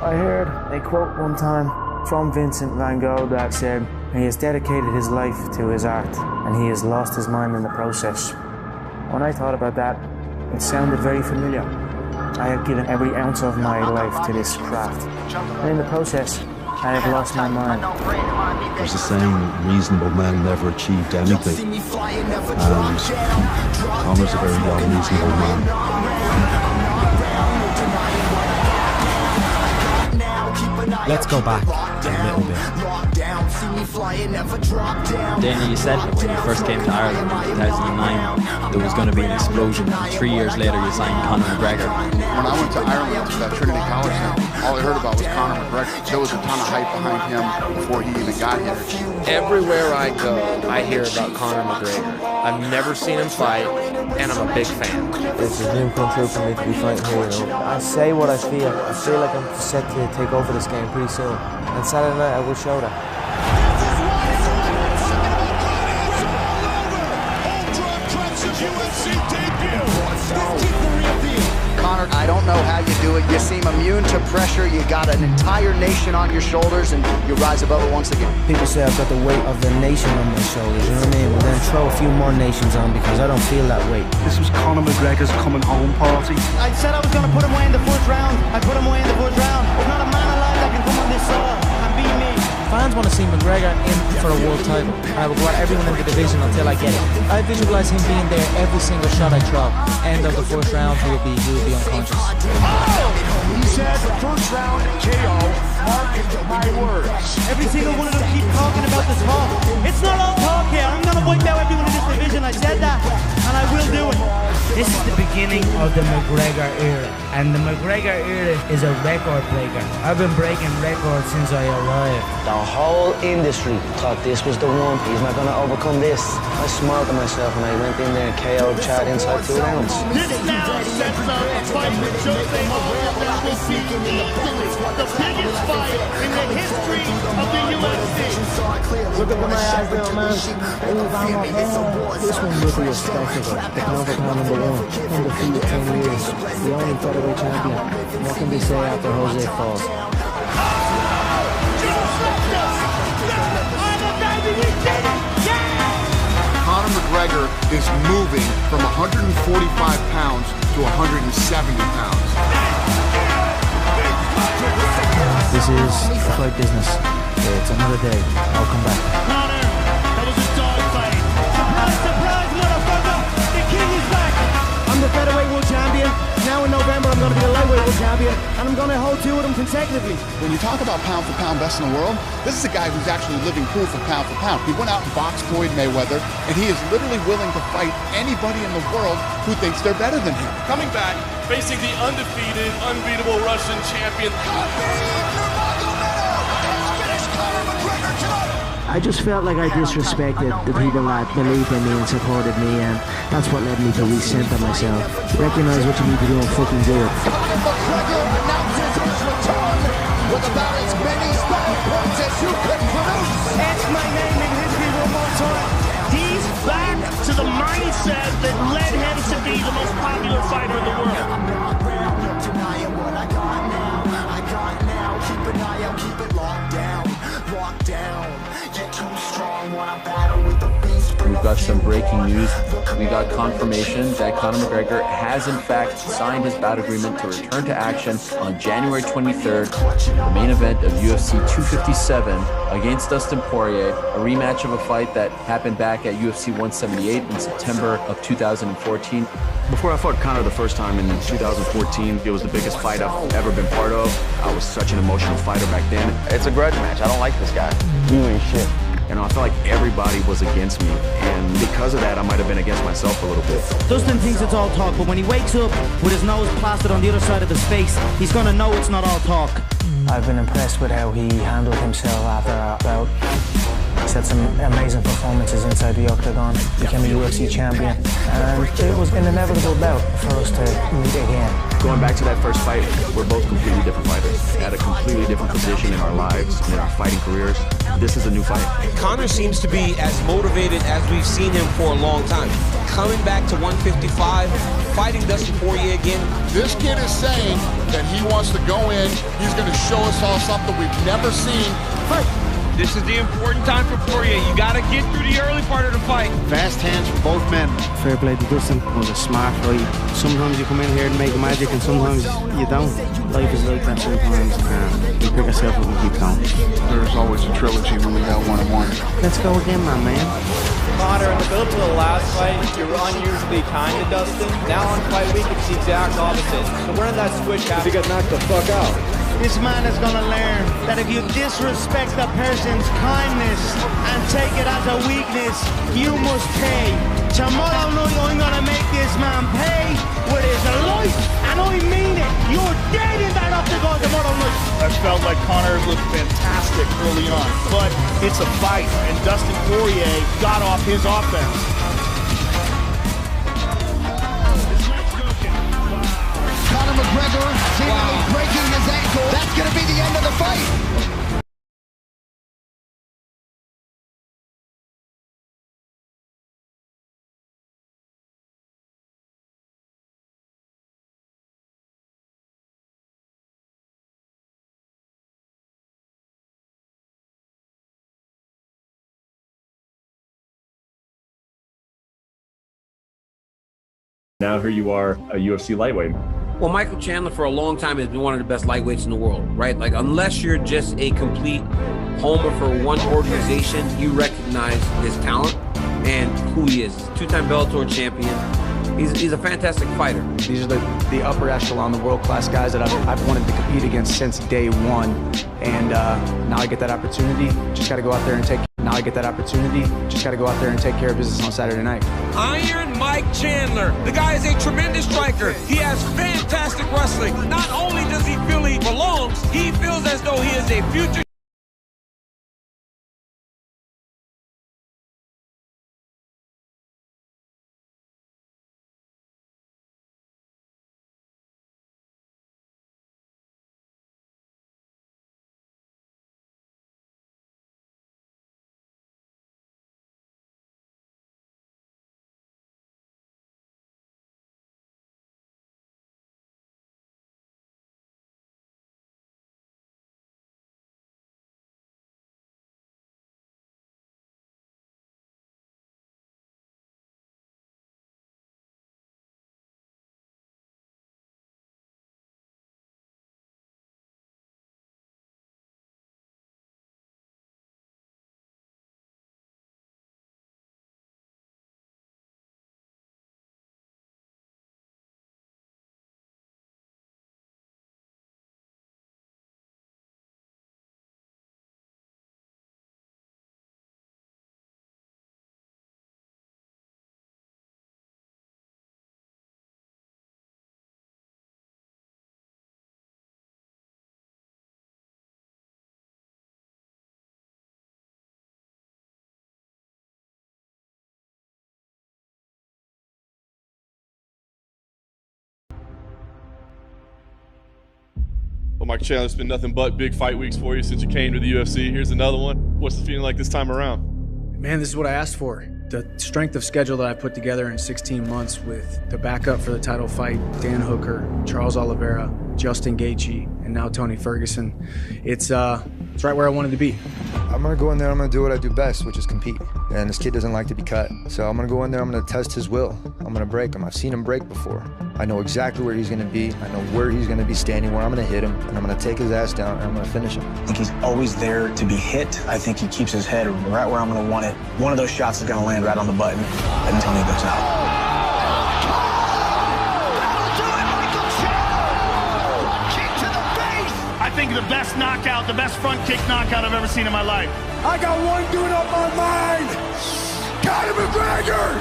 I heard a quote one time from Vincent van Gogh that said, he has dedicated his life to his art and he has lost his mind in the process. When I thought about that, it sounded very familiar. I have given every ounce of my life to this craft, and in the process, I have lost my mind. There's a saying, reasonable men never achieved anything, and Conor's a very unreasonable man. Let's go back a little bit. Dana, you said that when you first came to Ireland in 2009, there was going to be an explosion. And 3 years later, you signed Conor McGregor. When I went to Ireland to that Trinity College thing, all I heard about was Conor McGregor. There was a ton of hype behind him before he even got here. Everywhere I go, I hear about Conor McGregor. I've never seen him fight, and I'm a big fan. It's a dream come true for me to be fighting here, you know. I say what I feel. I feel like I'm set to take over this game pretty soon. And Saturday night I will show that. Conor, I don't know how you do it. You seem immune to pressure. You got an entire nation on your shoulders, and you rise above it once again. People say I've got the weight of the nation on my shoulders, you know what I mean? But then throw a few more nations on because I don't feel that weight. This was Conor McGregor's coming home party. I said I was going to put him away in the first round. I put him away in the first round. There's not a man alive that can come on this soil and beat me. Fans want to see McGregor in for a world title, and I will go at everyone in the division until I get it. I visualise him being there every single shot I throw. End of the first round, he will be unconscious. Oh! He said first round KO, mark my words. Every single one of them keep talking about the talk. It's not all talk here. I'm going to wipe out everyone in this division. I said that, and I will do it. This is the beginning of the McGregor era, and the McGregor era is a record breaker. I've been breaking records since I arrived. The whole industry thought this was the one. He's not going to overcome this. I smiled to myself when I went in there and KO'd Chad inside 2 rounds. This now sets up a fight with Jose Hall that will be easily the biggest fight in the history of the UFC. Look at my eyes now, man. This one will be a spectacle. The pound-for-pound number 1, undefeated 10 years, the only featherweight champion. What can they say after Jose falls? Conor McGregor is moving from 145 pounds to 170 pounds. This is a fight business. It's another day. I'll come back. Conor, that was a dog fight. Surprise, surprise, motherfucker! The king is back! I'm the featherweight world champion. Now in November I'm going to be the lightweight world champion, and I'm going to hold 2 of them consecutively. When you talk about pound for pound best in the world, this is a guy who's actually living proof of pound for pound. He went out and boxed Floyd Mayweather, and he is literally willing to fight anybody in the world who thinks they're better than him. Coming back, facing the undefeated, unbeatable Russian champion. I just felt like I disrespected the people that believed in me and supported me, and that's what led me to recenter myself. Recognize what you need to do and fucking do it. Conor McGregor announces his return with about as many style points as you could produce. It's my name in history one more time. He's back to the mindset that led him to be the most popular fighter in the world. Keep an eye out, keep it locked down. You're too strong when I battle with the beast. We've got some breaking news. We got confirmation that Conor McGregor has in fact signed his bout agreement to return to action on January 23rd, the main event of UFC 257 against Dustin Poirier, a rematch of a fight that happened back at UFC 178 in September of 2014. Before I fought Conor the first time in 2014, it was the biggest fight I've ever been part of. I was such an emotional fighter back then. It's a grudge match. I don't like this guy. You ain't shit. You know, I felt like everybody was against me, and because of that, I might have been against myself a little bit. Dustin thinks it's all talk, but when he wakes up with his nose plastered on the other side of his face, he's gonna know it's not all talk. I've been impressed with how he handled himself after our bout. He's had some amazing performances inside the octagon, became a UFC champion, and it was an inevitable bout for us to meet again. Going back to that first fight, we're both completely different fighters. at a completely different position in our lives and in our fighting careers. This is a new fight. Conor seems to be as motivated as we've seen him for a long time. Coming back to 155, fighting Dustin Poirier again. This kid is saying that he wants to go in, he's going to show us all something we've never seen. Fight. This is the important time for Poirier. You got to get through the early part of the fight. Fast hands from both men. Fair play to Dustin. It was a smart fight. Sometimes you come in here to make magic and sometimes you don't. Life is like that sometimes. You pick yourself up and keep going. There's always a trilogy when we got one-on-one. Let's go again, my man. Conor, in the build to the last fight, you were unusually kind to Dustin. Now on fight week, it's the exact opposite. So we're in that switch half. He got knocked the fuck out. This man is gonna learn that if you disrespect a person's kindness and take it as a weakness, you must pay. Tomorrow night I'm gonna make this man pay with his life, and I mean it. You're dead in that octagon tomorrow night. I felt like Conor looked fantastic early on, but it's a fight, and Dustin Poirier got off his offense. Conor McGregor seemingly breaking his ankle. That's going to be the end of the fight. Now here you are, a UFC lightweight. Well, Michael Chandler for a long time has been one of the best lightweights in the world, right? Like, unless you're just a complete homer for one organization, you recognize his talent and who he is. He's a two-time Bellator champion. He's a fantastic fighter. These are the upper echelon, the world-class guys that I've wanted to compete against since day one. And now I get that opportunity. Just got to go out there and take. Now I get that opportunity. Just got to go out there and take care of business on Saturday night. Iron Mike Chandler. The guy is a tremendous striker. He has fantastic wrestling. Not only does he feel he belongs, he feels as though he is a future. Well, Mike Chandler, it's been nothing but big fight weeks for you since you came to the UFC. Here's another one. What's the feeling like this time around? Man, this is what I asked for. The strength of schedule that I put together in 16 months with the backup for the title fight, Dan Hooker, Charles Oliveira, Justin Gaethje, and now Tony Ferguson. It's right where I wanted to be. I'm gonna go in there, I'm gonna do what I do best, which is compete. And this kid doesn't like to be cut. So I'm gonna go in there, I'm gonna test his will. I'm gonna break him. I've seen him break before. I know exactly where he's gonna be. I know where he's gonna be standing, where I'm gonna hit him, and I'm gonna take his ass down, and I'm gonna finish him. I think he's always there to be hit. I think he keeps his head right where I'm gonna want it. One of those shots is gonna land right on the button, and Tony goes out. I think the best knockout, the best front kick knockout I've ever seen in my life. I got one dude on my mind. Conor McGregor,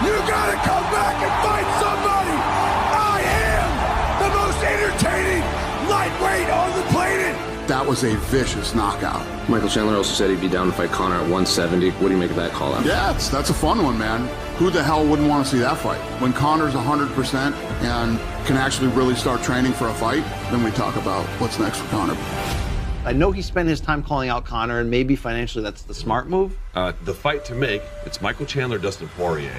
you gotta come back and fight somebody. I am the most entertaining lightweight on the planet. that was a vicious knockout. Michael Chandler also said he'd be down to fight Conor at 170. What do you make of that call out? Yeah, that's a fun one, man. Who the hell wouldn't want to see that fight? When Conor's 100% and can actually really start training for a fight, then we talk about what's next for Conor. I know he spent his time calling out Conor, and maybe financially that's the smart move. The fight to make, it's Michael Chandler, Dustin Poirier.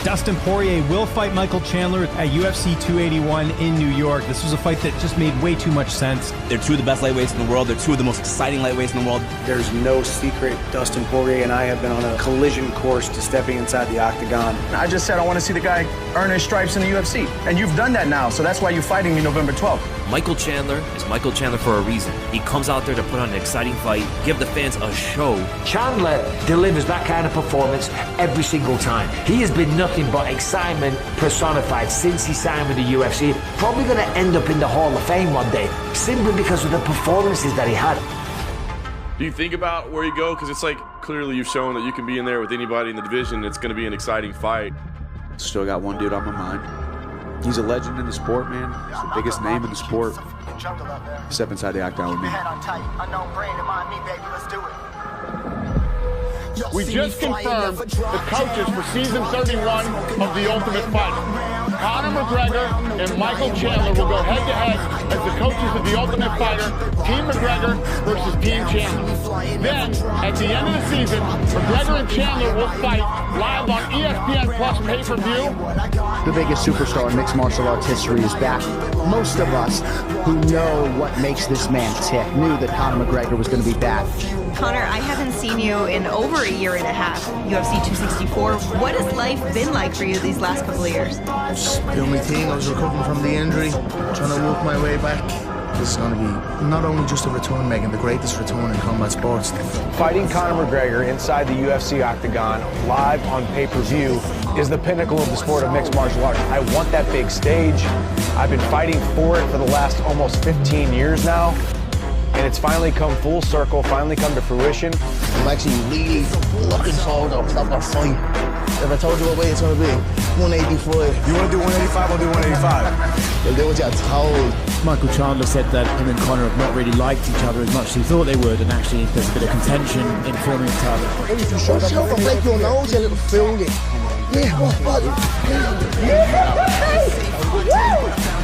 Dustin Poirier will fight Michael Chandler at UFC 281 in New York. This was a fight that just made way too much sense. They're two of the best lightweights in the world. They're two of the most exciting lightweights in the world. There's no secret Dustin Poirier and I have been on a collision course to stepping inside the octagon. I just said I want to see the guy earn his stripes in the UFC. And you've done that now, so that's why you're fighting me November 12th. Michael Chandler is Michael Chandler for a reason. He comes out there to put on an exciting fight, give the fans a show. Chandler delivers that kind of performance every single time. He has been nothing but excitement personified since he signed with the UFC. Probably going to end up in the Hall of Fame one day, simply because of the performances that he had. Do you think about where you go? Because it's like, clearly you've shown that you can be in there with anybody in the division. It's going to be an exciting fight. Still got one dude on my mind. He's a legend in the sport, man. He's the biggest name in the sport. Step inside the octagon with me. We just confirmed the coaches for season 31 of The Ultimate Fighter. Conor McGregor and Michael Chandler will go head-to-head as the coaches of The Ultimate Fighter, Team McGregor versus Team Chandler. Then, at the end of the season, McGregor and Chandler will fight live on ESPN Plus pay-per-view. The biggest superstar in mixed martial arts history is back. Most of us who know what makes this man tick knew that Conor McGregor was going to be back. Conor, I haven't seen you in over a year and a half, UFC 264. What has life been like for you these last couple of years? Doing my thing, I was recovering from the injury, trying to work my way back. This is going to be not only just a return, Megan, the greatest return in combat sports. Fighting Conor McGregor inside the UFC octagon, live on pay-per-view, is the pinnacle of the sport of mixed martial arts. I want that big stage. I've been fighting for it for the last almost 15 years now. And it's finally come full circle, finally come to fruition. I'm actually really looking forward to a proper fight. If I told you what weight it's going to be, 185. You want to do 185, I'll do 185. Well, do what you're told. Michael Chandler said that him and Conor have not really liked each other as much as he thought they would, and actually there's a bit of contention in forming a target. Shut up, break your nose, you little fool. Yeah, what?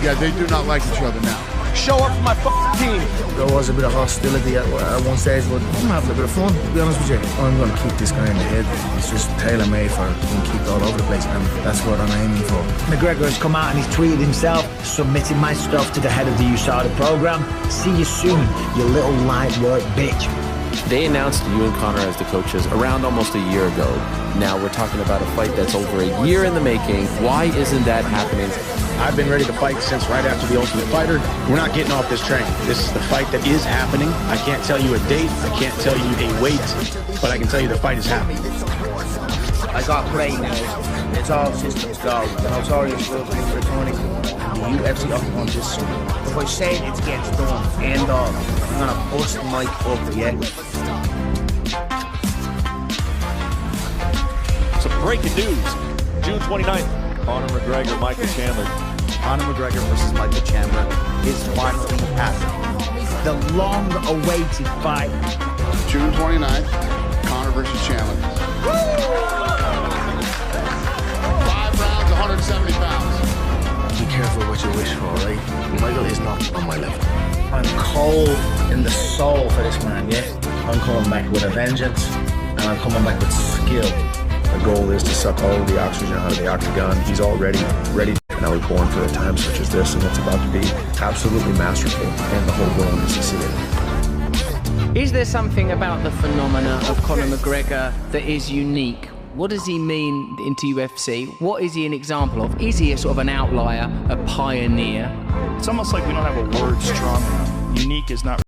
Yeah, they do not like each other now. Show up for my team. There was a bit of hostility at one stage, but I'm having a bit of fun, to be honest with you. I'm going to keep this guy in the head. It's just tailor-made for him to keep it all over the place, and that's what I'm aiming for. McGregor has come out and he's tweeted himself, submitting my stuff to the head of the USADA program. See you soon, you little light work bitch. They announced you and Conor as the coaches around almost a year ago. Now we're talking about a fight that's over a year in the making. Why isn't that happening? I've been ready to fight since right after The Ultimate Fighter. We're not getting off this train. This is the fight that is happening. I can't tell you a date. I can't tell you a weight, but I can tell you the fight is happening. I got great now. It's all systems go. The notorious will be returning the UFC octagon this summer. If I say it gets done, end of, I'm going to bust the mic up, yeah? Some breaking news. June 29th. Conor McGregor, Michael Chandler. Conor McGregor versus Michael Chandler is finally happening. The long-awaited fight. June 29th, Conor versus Chandler. 5 rounds, 170 pounds. Be careful what you wish for, right? Michael is not on my level. I'm cold in the soul for this man, yeah? I'm coming back with a vengeance, and I'm coming back with skill. The goal is to suck all of the oxygen out of the octagon. He's already ready, and I was born for a time such as this, and it's about to be absolutely masterful, and the whole world needs to see it. Is there something about the phenomena of Conor McGregor that is unique? What does he mean into UFC? What is he an example of? Is he a sort of an outlier, a pioneer? It's almost like we don't have a word strong enough. Unique is not